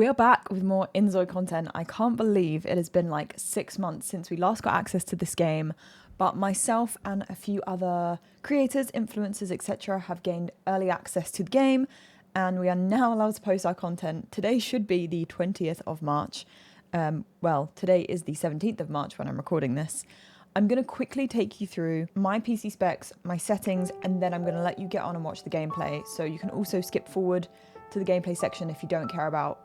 We're back with more InZOI content. I can't believe it has been like 6 months since we last got access to this game, but myself and a few other creators, influencers, etc. have gained early access to the game, and we are now allowed to post our content. Today should be the 20th of March. Well, today is the 17th of March when I'm recording this. I'm going to quickly take you through my PC specs, my settings, and then I'm going to let you get on and watch the gameplay. So you can also skip forward to the gameplay section if you don't care about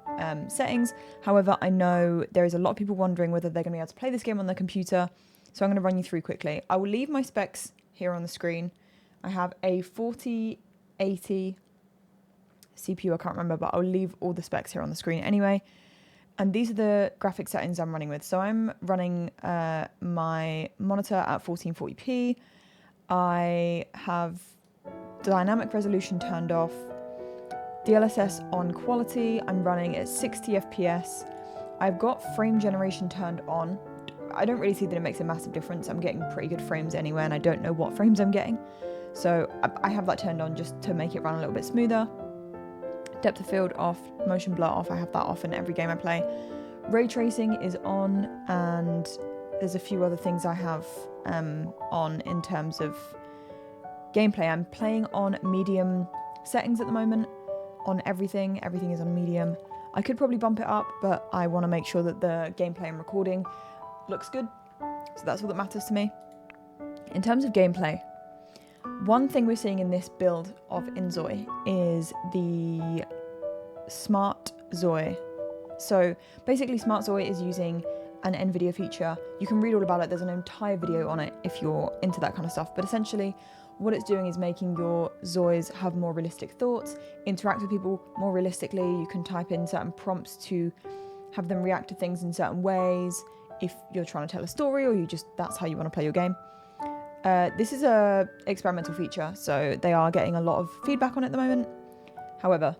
settings. However, I know there is a lot of people wondering whether they're going to be able to play this game on their computer. So I'm going to run you through quickly. I will leave my specs here on the screen. I have a 4080 CPU, I can't remember, but I'll leave all the specs here on the screen anyway. And these are the graphic settings I'm running with. So I'm running my monitor at 1440p. I have dynamic resolution turned off. DLSS on quality, I'm running at 60 FPS. I've got frame generation turned on. I don't really see that it makes a massive difference. I'm getting pretty good frames anyway, and I don't know what frames I'm getting. So I have that turned on just to make it run a little bit smoother. Depth of field off, motion blur off, I have that off in every game I play. Ray tracing is on, and there's a few other things I have on in terms of gameplay. I'm playing on medium settings at the moment. On everything is on medium. I could probably bump it up, but I want to make sure that the gameplay I'm recording looks good, so that's all that matters to me. In terms of gameplay, one thing we're seeing in this build of InZOI is the Smart ZOI. So basically Smart ZOI is using an NVIDIA feature. You can read all about it, there's an entire video on it if you're into that kind of stuff, but essentially what it's doing is making your ZOIs have more realistic thoughts, interact with people more realistically. You can type in certain prompts to have them react to things in certain ways if you're trying to tell a story or that's how you want to play your game. This is a experimental feature, so they are getting a lot of feedback on it at the moment. However,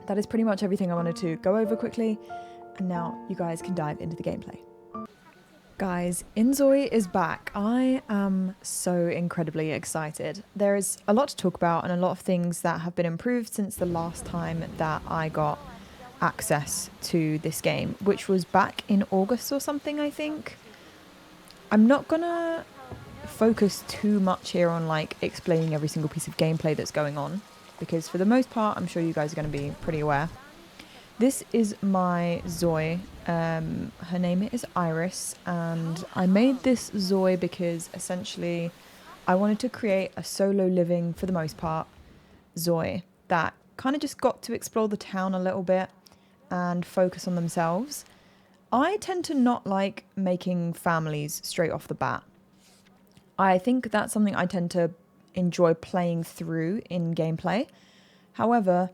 that is pretty much everything I wanted to go over quickly, and now you guys can dive into the gameplay. Guys, InZOI is back. I am so incredibly excited. There is a lot to talk about and a lot of things that have been improved since the last time that I got access to this game, which was back in August or something, I think. I'm not gonna focus too much here on like explaining every single piece of gameplay that's going on, because for the most part, I'm sure you guys are going to be pretty aware. This is my ZOI. Her name is Iris, and I made this ZOI because essentially I wanted to create a solo living, for the most part, ZOI that kind of just got to explore the town a little bit and focus on themselves. I tend to not like making families straight off the bat. I think that's something I tend to enjoy playing through in gameplay. However,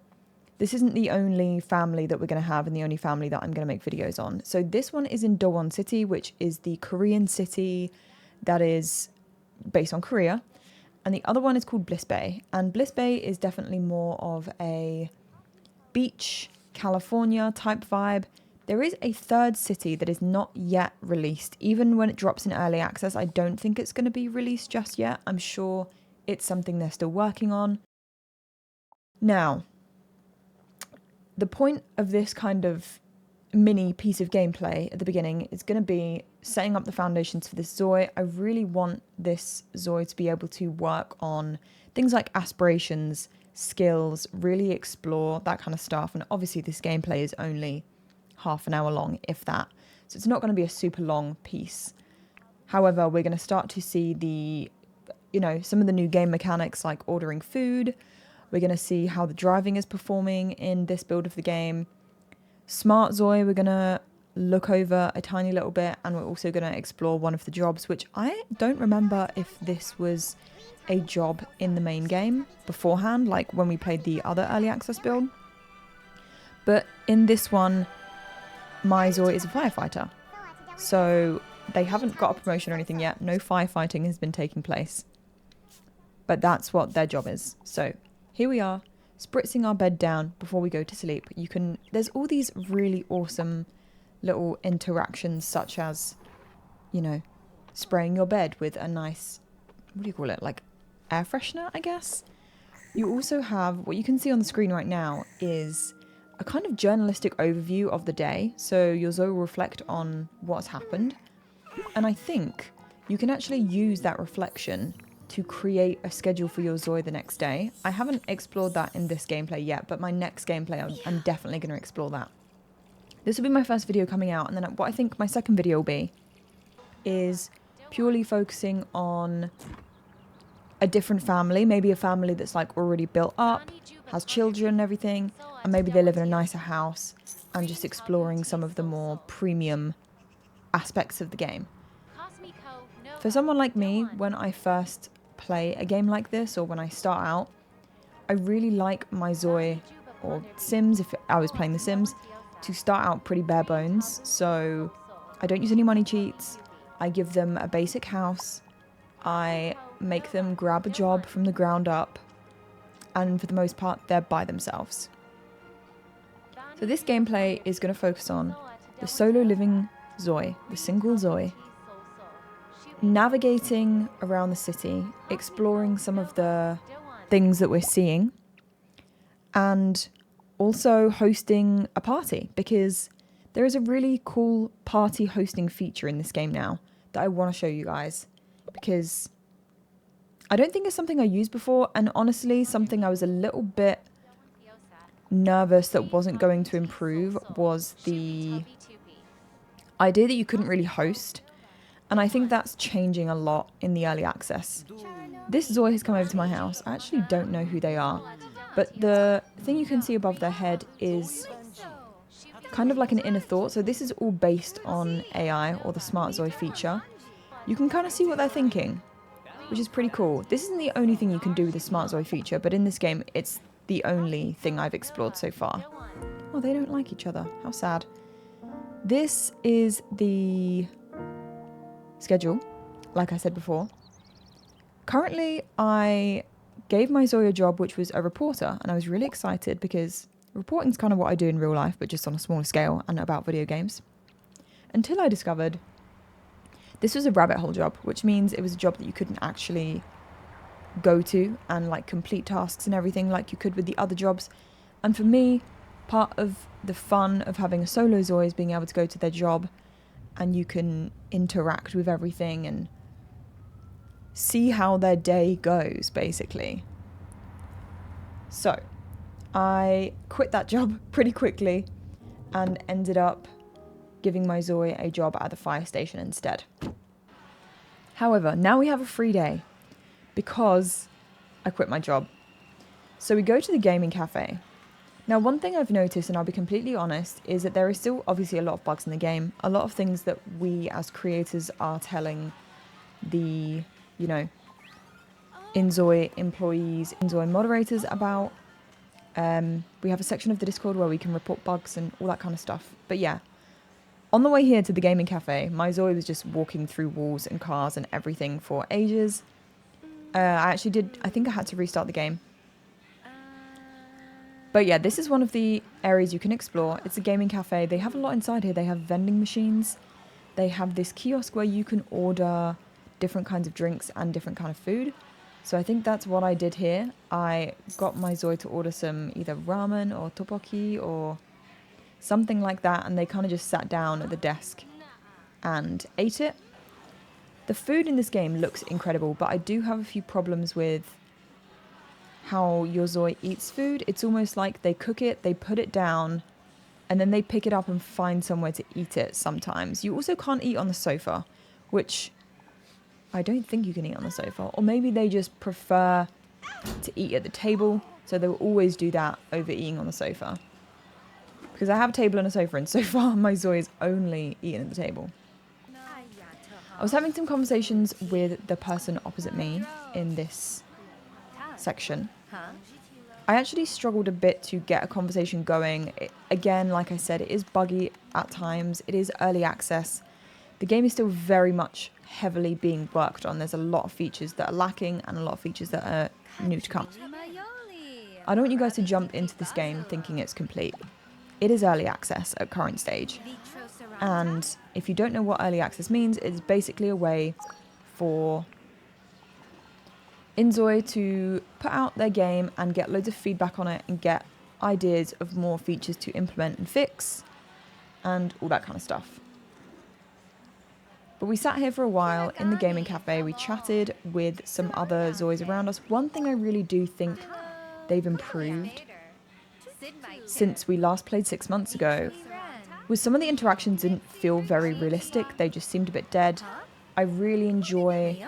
this isn't the only family that we're going to have and the only family that I'm going to make videos on. So this one is in Dowon City, which is the Korean city that is based on Korea. And the other one is called Bliss Bay. And Bliss Bay is definitely more of a beach, California type vibe. There is a third city that is not yet released. Even when it drops in early access, I don't think it's going to be released just yet. I'm sure it's something they're still working on. Now, the point of this kind of mini piece of gameplay at the beginning is going to be setting up the foundations for this ZOI. I really want this ZOI to be able to work on things like aspirations, skills, really explore that kind of stuff. And obviously this gameplay is only half an hour long, if that. So it's not going to be a super long piece. However, we're going to start to see some of the new game mechanics like ordering food. We're going to see how the driving is performing in this build of the game. Smart ZOI, we're going to look over a tiny little bit, and we're also going to explore one of the jobs, which I don't remember if this was a job in the main game beforehand, like when we played the other early access build. But in this one, my ZOI is a firefighter. So they haven't got a promotion or anything yet. No firefighting has been taking place. But that's what their job is. So here we are, spritzing our bed down before we go to sleep. There's all these really awesome little interactions, such as, spraying your bed with a nice, what do you call it? Like air freshener, I guess. You also have, what you can see on the screen right now is a kind of journalistic overview of the day. So your Zoe will reflect on what's happened. And I think you can actually use that reflection to create a schedule for your Zoe the next day. I haven't explored that in this gameplay yet, but my next gameplay, I'm definitely going to explore that. This will be my first video coming out, and then what I think my second video will be is purely focusing on a different family, maybe a family that's like already built up, has children and everything, and maybe they live in a nicer house, and just exploring some of the more premium aspects of the game. For someone like me, when I first play a game like this, or when I start out, I really like my Zoe or Sims, if I was playing The Sims, to start out pretty bare bones. So I don't use any money cheats. I give them a basic house. I make them grab a job from the ground up. And for the most part, they're by themselves. So this gameplay is going to focus on the solo living Zoe, the single Zoe, navigating around the city, exploring some of the things that we're seeing, and also hosting a party, because there is a really cool party hosting feature in this game now that I want to show you guys, because I don't think it's something I used before, and honestly something I was a little bit nervous that wasn't going to improve was the idea that you couldn't really host. And I think that's changing a lot in the early access. This Zoe has come over to my house. I actually don't know who they are, but the thing you can see above their head is kind of like an inner thought. So this is all based on AI, or the Smart Zoe feature. You can kind of see what they're thinking, which is pretty cool. This isn't the only thing you can do with the Smart Zoe feature, but in this game, it's the only thing I've explored so far. Oh, they don't like each other. How sad. This is the schedule, like I said before. Currently, I gave my Zoe a job, which was a reporter, and I was really excited because reporting is kind of what I do in real life, but just on a smaller scale and about video games. Until I discovered this was a rabbit hole job, which means it was a job that you couldn't actually go to and like complete tasks and everything like you could with the other jobs. And for me, part of the fun of having a solo Zoe is being able to go to their job and you can interact with everything and see how their day goes, basically. So I quit that job pretty quickly and ended up giving my Zoe a job at the fire station instead. However, now we have a free day because I quit my job. So we go to the gaming cafe. Now, one thing I've noticed, and I'll be completely honest, is that there is still obviously a lot of bugs in the game. A lot of things that we as creators are telling the, InZOI employees, InZOI moderators about. We have a section of the Discord where we can report bugs and all that kind of stuff. But yeah, on the way here to the gaming cafe, my Zoe was just walking through walls and cars and everything for ages. I think I had to restart the game. But yeah, this is one of the areas you can explore. It's a gaming cafe. They have a lot inside here. They have vending machines. They have this kiosk where you can order different kinds of drinks and different kind of food. So I think that's what I did here. I got my Zoe to order some either ramen or tteokbokki or something like that. And they kind of just sat down at the desk and ate it. The food in this game looks incredible, but I do have a few problems with how your Zoe eats food. It's almost like they cook it, they put it down, and then they pick it up and find somewhere to eat it sometimes. You also can't eat on the sofa, which I don't think you can eat on the sofa. Or maybe they just prefer to eat at the table, so they will always do that over eating on the sofa. Because I have a table and a sofa, and so far my Zoe is only eating at the table. I was having some conversations with the person opposite me in this section. I actually struggled a bit to get a conversation going. Again, like I said, it is buggy at times. It is early access. The game is still very much heavily being worked on. There's a lot of features that are lacking and a lot of features that are new to come. I don't want you guys to jump into this game thinking it's complete. It is early access at current stage. And if you don't know what early access means, it's basically a way for InZOI to put out their game and get loads of feedback on it and get ideas of more features to implement and fix, and all that kind of stuff. But we sat here for a while in the gaming cafe, we chatted with some other Zois around us. One thing I really do think they've improved since we last played 6 months ago was some of the interactions didn't feel very realistic, they just seemed a bit dead. I really enjoy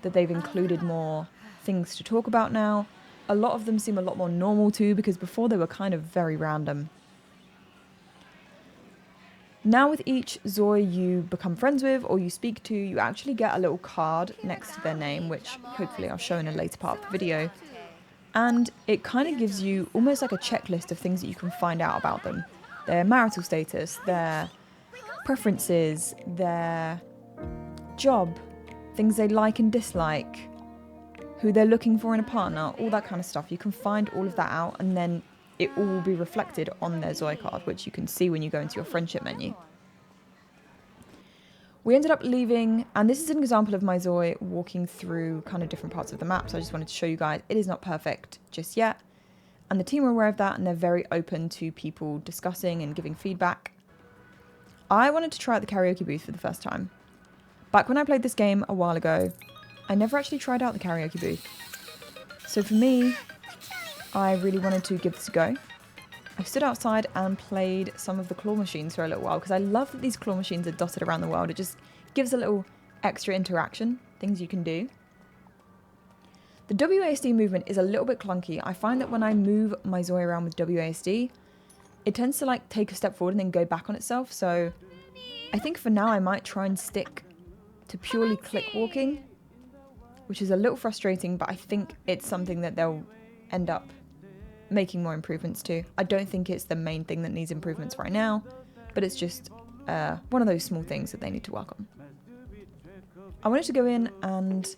that they've included more things to talk about now. A lot of them seem a lot more normal too, because before they were kind of very random. Now with each Zoi you become friends with or you speak to, you actually get a little card next to their name, which hopefully I'll show in a later part of the video. And it kind of gives you almost like a checklist of things that you can find out about them. Their marital status, their preferences, their job, things they like and dislike, who they're looking for in a partner, all that kind of stuff. You can find all of that out, and then it all will be reflected on their Zoi card, which you can see when you go into your friendship menu. We ended up leaving, and this is an example of my Zoi walking through kind of different parts of the map, so I just wanted to show you guys it is not perfect just yet. And the team are aware of that, and they're very open to people discussing and giving feedback. I wanted to try out the karaoke booth for the first time. Back when I played this game a while ago, I never actually tried out the karaoke booth. So for me, I really wanted to give this a go. I stood outside and played some of the claw machines for a little while, because I love that these claw machines are dotted around the world. It just gives a little extra interaction, things you can do. The WASD movement is a little bit clunky. I find that when I move my Zoi around with WASD, it tends to like take a step forward and then go back on itself. So I think for now I might try and stick to purely click walking, which is a little frustrating, but I think it's something that they'll end up making more improvements to. I don't think it's the main thing that needs improvements right now, but it's just one of those small things that they need to work on. I wanted to go in and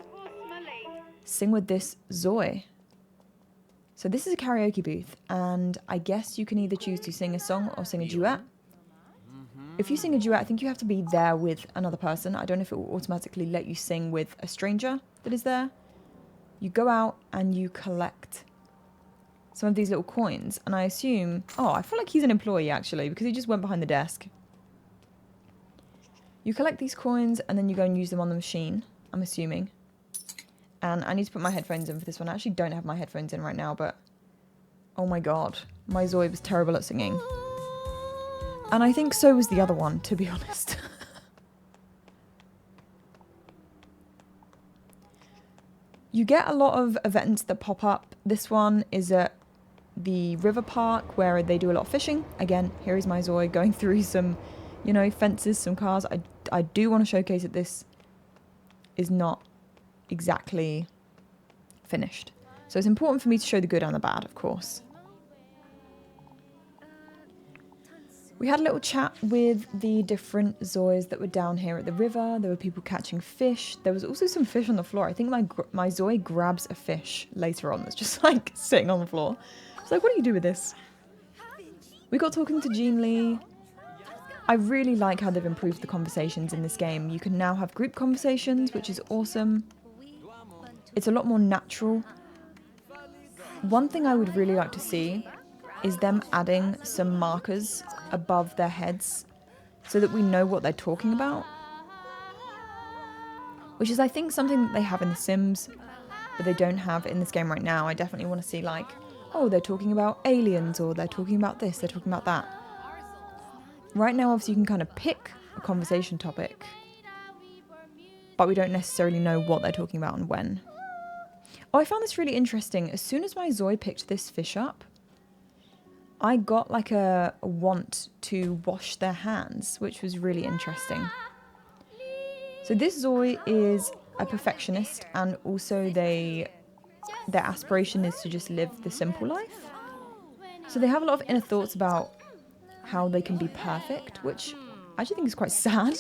sing with this Zoi. So this is a karaoke booth, and I guess you can either choose to sing a song or sing a duet. If you sing a duet, I think you have to be there with another person. I don't know if it will automatically let you sing with a stranger that is there. You go out and you collect some of these little coins, and I assume... Oh, I feel like he's an employee actually, because he just went behind the desk. You collect these coins and then you go and use them on the machine, I'm assuming. And I need to put my headphones in for this one. I actually don't have my headphones in right now, but... Oh my god. My Zoi was terrible at singing. And I think so was the other one, to be honest. You get a lot of events that pop up. This one is at the river park where they do a lot of fishing. Again, here is my Zoi going through some, you know, fences, some cars. I do want to showcase that this is not exactly finished. So it's important for me to show the good and the bad, of course. We had a little chat with the different Zois that were down here at the river. There were people catching fish. There was also some fish on the floor. I think my Zoi grabs a fish later on that's just like sitting on the floor. It's like, what do you do with this? We got talking to Jean Lee. I really like how they've improved the conversations in this game. You can now have group conversations, which is awesome. It's a lot more natural. One thing I would really like to see is them adding some markers above their heads so that we know what they're talking about. Which is, I think, something that they have in The Sims, but they don't have in this game right now. I definitely want to see, like, oh, they're talking about aliens, or they're talking about this, they're talking about that. Right now, obviously, you can kind of pick a conversation topic, but we don't necessarily know what they're talking about and when. Oh, I found this really interesting. As soon as my Zoi picked this fish up, I got like a want to wash their hands, which was really interesting. So this Zoi is a perfectionist, and also their aspiration is to just live the simple life. So they have a lot of inner thoughts about how they can be perfect, which I actually think is quite sad,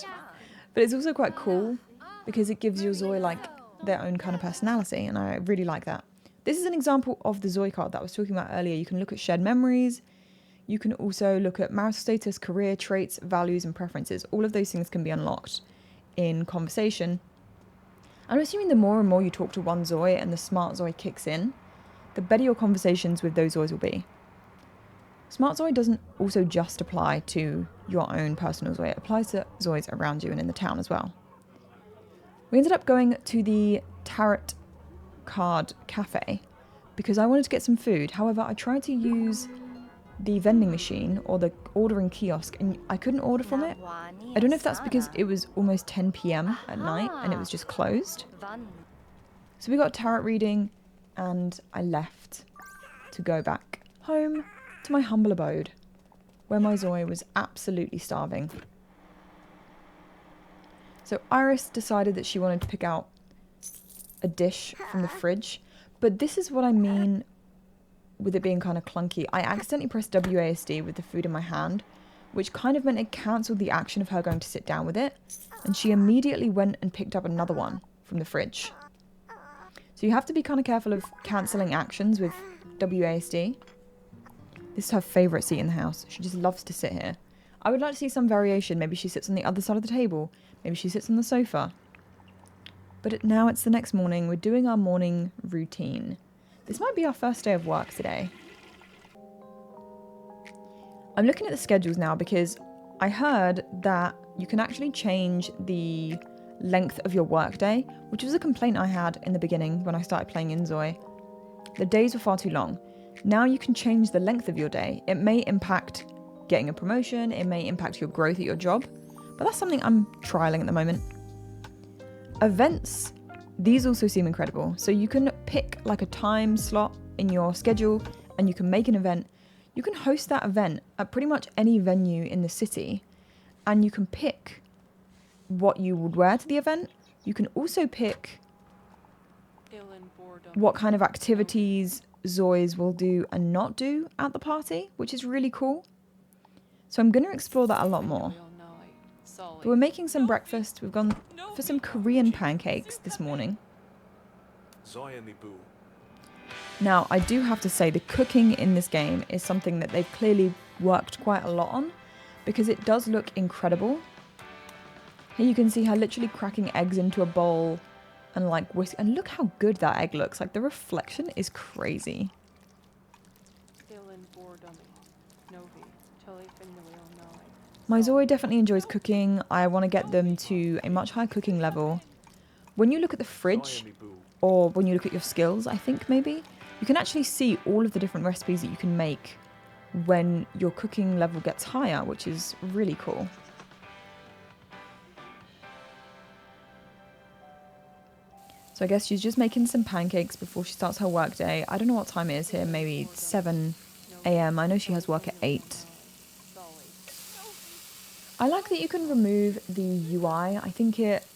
but it's also quite cool because it gives your Zoi like their own kind of personality, and I really like that. This is an example of the Zoi card that I was talking about earlier. You can look at shared memories. You can also look at marital status, career, traits, values, and preferences. All of those things can be unlocked in conversation. I'm assuming the more and more you talk to one Zoi and the smart Zoi kicks in, the better your conversations with those Zois will be. Smart ZOI doesn't also just apply to your own personal ZOI, it applies to ZOIs around you and in the town as well. We ended up going to the Tarot Card Cafe because I wanted to get some food. However, I tried to use the vending machine or the ordering kiosk and I couldn't order from it. I don't know if that's because it was almost 10 p.m. at night and it was just closed. So we got tarot reading and I left to go back home to my humble abode where my ZOI was absolutely starving. So Iris decided that she wanted to pick out a dish from the fridge, but this is what I mean with it being kind of clunky. I accidentally pressed WASD with the food in my hand, which kind of meant it cancelled the action of her going to sit down with it, and she immediately went and picked up another one from the fridge. So you have to be kind of careful of cancelling actions with WASD. This is her favourite seat in the house. She just loves to sit here. I would like to see some variation. Maybe she sits on the other side of the table. Maybe she sits on the sofa. But now it's the next morning. We're doing our morning routine. This might be our first day of work today. I'm looking at the schedules now because I heard that you can actually change the length of your workday, which was a complaint I had in the beginning when I started playing InZOI. The days were far too long. Now you can change the length of your day. It may impact getting a promotion, it may impact your growth at your job, but that's something I'm trialing at the moment. Events, these also seem incredible. So you can pick like a time slot in your schedule and you can make an event. You can host that event at pretty much any venue in the city and you can pick what you would wear to the event. You can also pick what kind of activities ZOIs will do and not do at the party, which is really cool. So I'm going to explore that a lot more. But we're making some breakfast. We've gone for some Korean pancakes this morning. Now, I do have to say the cooking in this game is something that they've clearly worked quite a lot on because it does look incredible. Here you can see her literally cracking eggs into a bowl and like whisk, and look how good that egg looks. Like the reflection is crazy. My ZOI definitely enjoys cooking. I want to get them to a much higher cooking level. When you look at the fridge, or when you look at your skills, I think maybe, you can actually see all of the different recipes that you can make when your cooking level gets higher, which is really cool. So I guess she's just making some pancakes before she starts her work day. I don't know what time it is here, maybe 7 a.m. I know she has work at 8. I like that you can remove the UI. I think it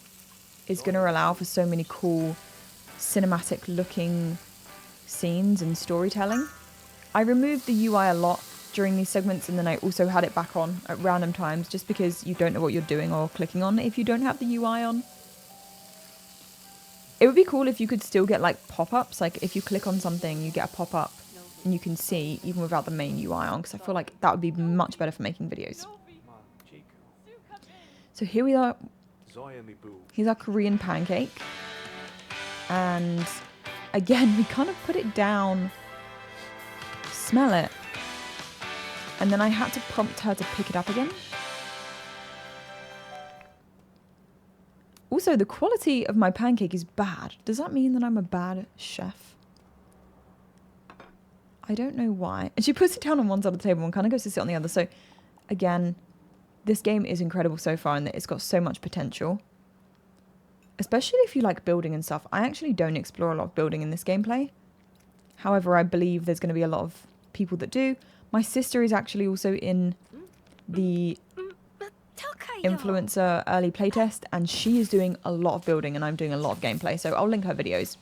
is going to allow for so many cool cinematic looking scenes and storytelling. I removed the UI a lot during these segments and then I also had it back on at random times just because you don't know what you're doing or clicking on if you don't have the UI on. It would be cool if you could still get like pop-ups, like if you click on something you get a pop-up and you can see even without the main UI on, because I feel like that would be much better for making videos. So here we are. Here's our Korean pancake. And again, we kind of put it down, smell it. And then I had to prompt her to pick it up again. Also, the quality of my pancake is bad. Does that mean that I'm a bad chef? I don't know why. And she puts it down on one side of the table and kind of goes to sit on the other. So again, this game is incredible so far and it's got so much potential. Especially if you like building and stuff. I actually don't explore a lot of building in this gameplay. However, I believe there's going to be a lot of people that do. My sister is actually also in the influencer early playtest and she is doing a lot of building and I'm doing a lot of gameplay. So I'll link her videos.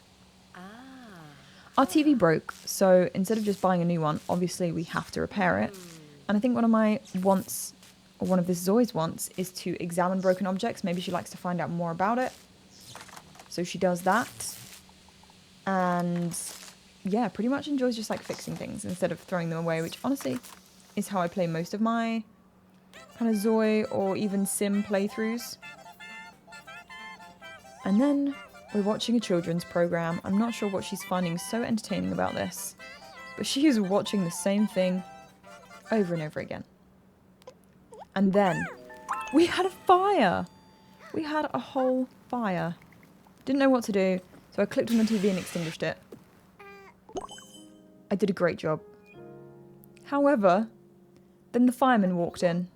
Our TV broke, so instead of just buying a new one, obviously we have to repair it. And I think one of my wants, or one of this ZOI's wants, is to examine broken objects. Maybe she likes to find out more about it. So she does that. And yeah, pretty much enjoys just like fixing things instead of throwing them away, which honestly is how I play most of my kind of ZOI or even Sim playthroughs. And then we're watching a children's program. I'm not sure what she's finding so entertaining about this, but she is watching the same thing over and over again. And then we had a fire. We had a whole fire. Didn't know what to do, so I clicked on the TV and extinguished it. I did a great job. However, then the fireman walked in.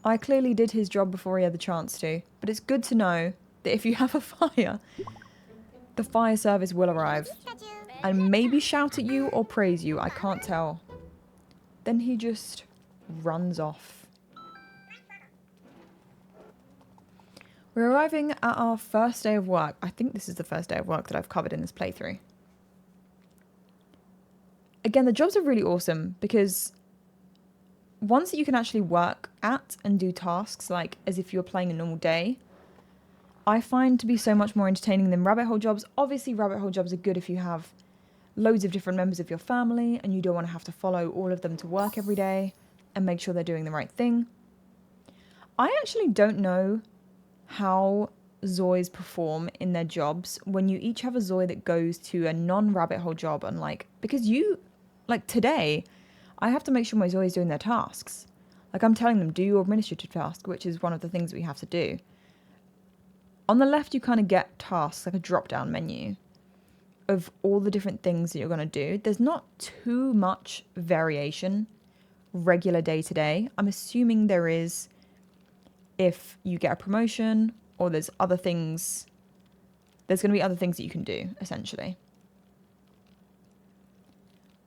I clearly did his job before he had the chance to, but it's good to know that if you have a fire, the fire service will arrive and maybe shout at you or praise you, I can't tell. Then he just runs off. We're arriving at our first day of work. I think this is the first day of work that I've covered in this playthrough. Again, the jobs are really awesome because ones that you can actually work at and do tasks like as if you were playing a normal day, I find to be so much more entertaining than rabbit hole jobs. Obviously, rabbit hole jobs are good if you have loads of different members of your family and you don't want to have to follow all of them to work every day and make sure they're doing the right thing. I actually don't know how Zois perform in their jobs when you each have a Zoi that goes to a non-rabbit hole job and because today, I have to make sure my Zoi is doing their tasks. Like I'm telling them, do your administrative task, which is one of the things we have to do. On the left, you kind of get tasks, like a drop-down menu of all the different things that you're going to do. There's not too much variation, regular day-to-day. I'm assuming there is if you get a promotion or there's other things. There's going to be other things that you can do, essentially.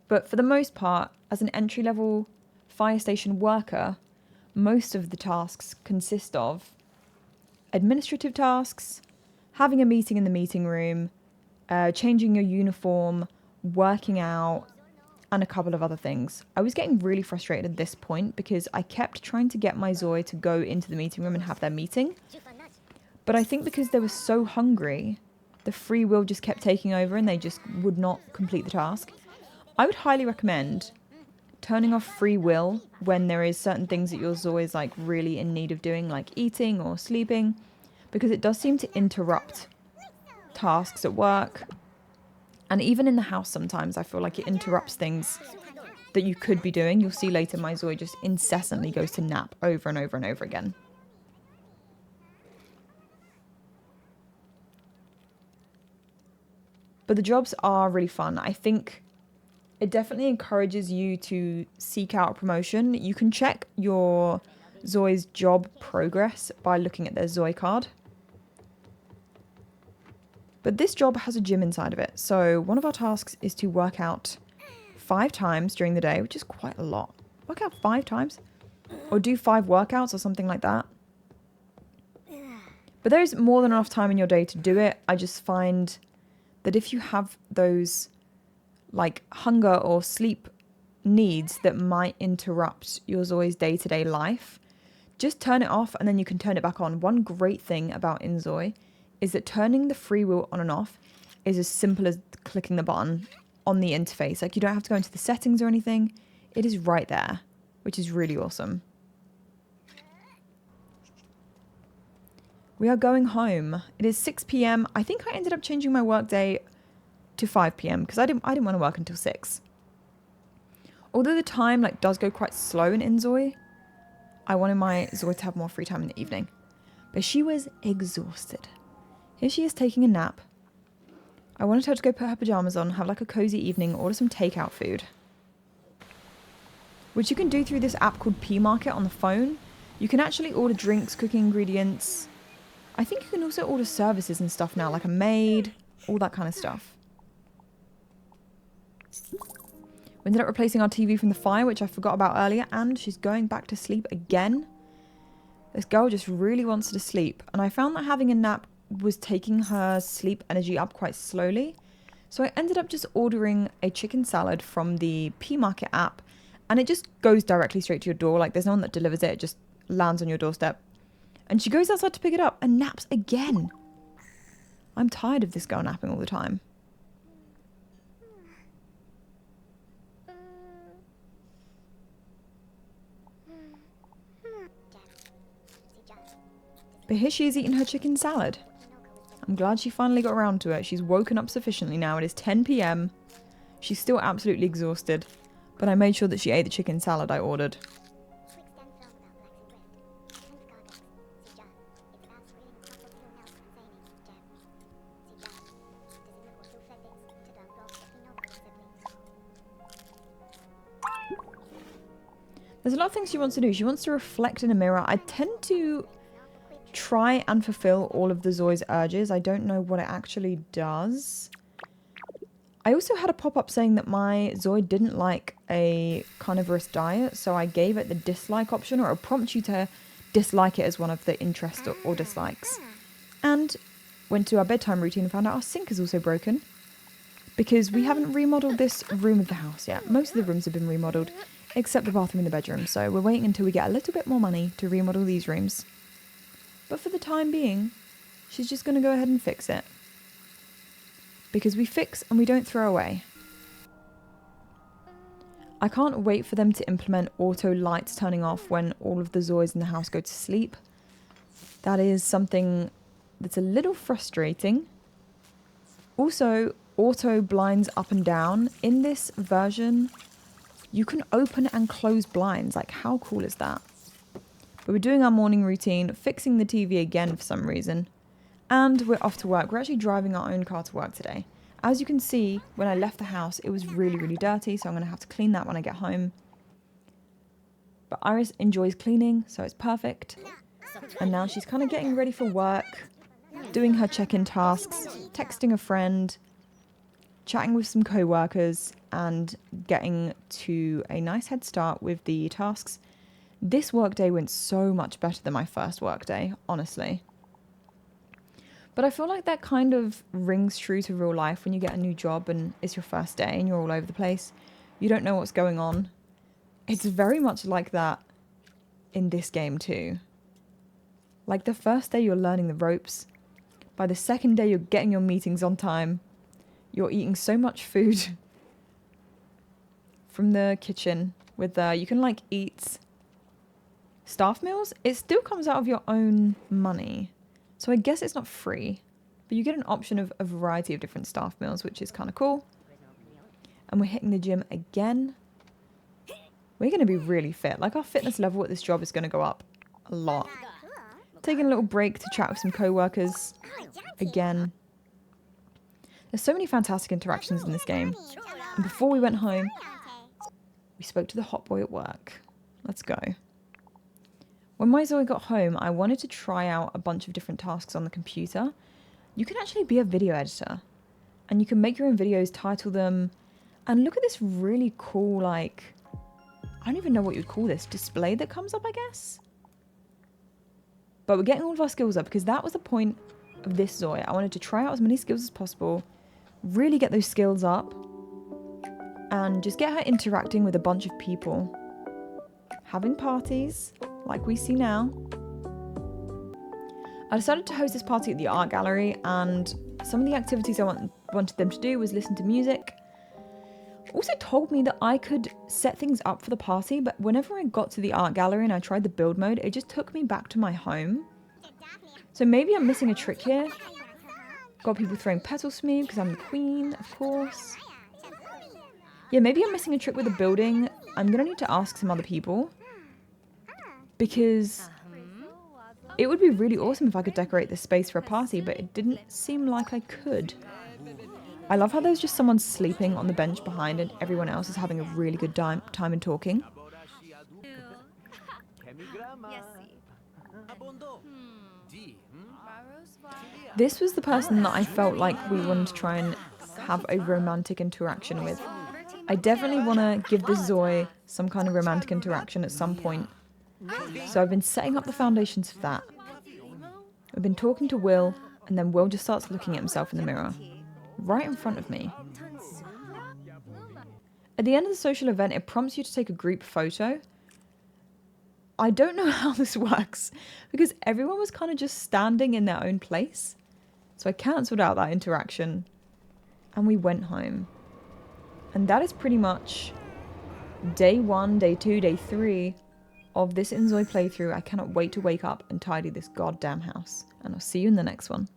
But for the most part, as an entry-level fire station worker, most of the tasks consist of administrative tasks, having a meeting in the meeting room, changing your uniform, working out, and a couple of other things. I was getting really frustrated at this point because I kept trying to get my Zoi to go into the meeting room and have their meeting. But I think because they were so hungry, the free will just kept taking over and they just would not complete the task. I would highly recommend turning off free will when there is certain things that your Zoi is really in need of doing, like eating or sleeping, because it does seem to interrupt tasks at work. And even in the house sometimes I feel like it interrupts things that you could be doing. You'll see later my Zoi just incessantly goes to nap over and over and over again. But the jobs are really fun. I think it definitely encourages you to seek out a promotion. You can check your Zoi's job progress by looking at their Zoi card. But this job has a gym inside of it. So one of our tasks is to work out 5 times during the day, which is quite a lot. Work out 5 times? Or do 5 workouts or something like that. But there's more than enough time in your day to do it. I just find that if you have those hunger or sleep needs that might interrupt your Zoi's day-to-day life, just turn it off and then you can turn it back on. One great thing about InZOI is that turning the free will on and off is as simple as clicking the button on the interface. You don't have to go into the settings or anything. It is right there, which is really awesome. We are going home. It is 6 p.m. I think I ended up changing my work day to 5 p.m. because I didn't want to work until 6. Although the time does go quite slow in InZOI, I wanted my Zoi to have more free time in the evening. But she was exhausted. Here she is taking a nap. I wanted her to go put her pajamas on, have a cozy evening, order some takeout food. Which you can do through this app called P Market on the phone. You can actually order drinks, cooking ingredients. I think you can also order services and stuff now, like a maid, all that kind of stuff. We ended up replacing our TV from the fire, which I forgot about earlier, and she's going back to sleep again. This girl just really wants to sleep, and I found that having a nap was taking her sleep energy up quite slowly. So I ended up just ordering a chicken salad from the P Market app, and it just goes directly straight to your door. There's no one that delivers it, it just lands on your doorstep. And she goes outside to pick it up and naps again. I'm tired of this girl napping all the time. But here she is eating her chicken salad. I'm glad she finally got around to it. She's woken up sufficiently now. It is 10 p.m. She's still absolutely exhausted. But I made sure that she ate the chicken salad I ordered. There's a lot of things she wants to do. She wants to reflect in a mirror. I tend to try and fulfill all of the ZOI's urges. I don't know what it actually does. I also had a pop-up saying that my ZOI didn't like a carnivorous diet, so I gave it the dislike option, or it'll prompt you to dislike it as one of the interests or dislikes. And went to our bedtime routine and found out our sink is also broken because we haven't remodeled this room of the house yet. Most of the rooms have been remodeled, except the bathroom and the bedroom, so we're waiting until we get a little bit more money to remodel these rooms. But for the time being, she's just going to go ahead and fix it. Because we fix and we don't throw away. I can't wait for them to implement auto lights turning off when all of the ZOIs in the house go to sleep. That is something that's a little frustrating. Also, auto blinds up and down. In this version, you can open and close blinds. Like, how cool is that? But we're doing our morning routine, fixing the TV again for some reason. And we're off to work. We're actually driving our own car to work today. As you can see, when I left the house, it was really, really dirty, so I'm going to have to clean that when I get home. But Iris enjoys cleaning, so it's perfect. And now she's kind of getting ready for work, doing her check-in tasks, texting a friend, chatting with some co-workers, and getting to a nice head start with the tasks. This workday went so much better than my first workday, honestly. But I feel like that kind of rings true to real life when you get a new job and it's your first day and you're all over the place. You don't know what's going on. It's very much like that in this game too. Like the first day you're learning the ropes. By the second day you're getting your meetings on time. You're eating so much food from the kitchen with you can like eat staff meals. It still comes out of your own money. So I guess it's not free, but you get an option of a variety of different staff meals, which is kind of cool. And we're hitting the gym again. We're going to be really fit. Like our fitness level at this job is going to go up a lot. Taking a little break to chat with some co-workers again. There's so many fantastic interactions in this game. And before we went home, we spoke to the hot boy at work. Let's go. When my ZOI got home, I wanted to try out a bunch of different tasks on the computer. You can actually be a video editor. And you can make your own videos, title them. And look at this really cool, like, I don't even know what you'd call this, display that comes up, I guess? But we're getting all of our skills up because that was the point of this ZOI. I wanted to try out as many skills as possible, really get those skills up, and just get her interacting with a bunch of people. Having parties, like we see now. I decided to host this party at the art gallery, and some of the activities I wanted them to do was listen to music. Also told me that I could set things up for the party, but whenever I got to the art gallery and I tried the build mode, it just took me back to my home. So maybe I'm missing a trick here. Got people throwing petals to me because I'm the queen, of course. Yeah, maybe I'm missing a trick with the building. I'm gonna need to ask some other people, because it would be really awesome if I could decorate this space for a party, but it didn't seem like I could. I love how there's just someone sleeping on the bench behind and everyone else is having a really good time and talking. This was the person that I felt like we wanted to try and have a romantic interaction with. I definitely want to give this ZOI some kind of romantic interaction at some point. So I've been setting up the foundations for that. I've been talking to Will, and then Will just starts looking at himself in the mirror, right in front of me. At the end of the social event, it prompts you to take a group photo. I don't know how this works, because everyone was kind of just standing in their own place. So I cancelled out that interaction, and we went home. And that is pretty much day 1, day 2, day 3 of this InZOI playthrough. I cannot wait to wake up and tidy this goddamn house. And I'll see you in the next one.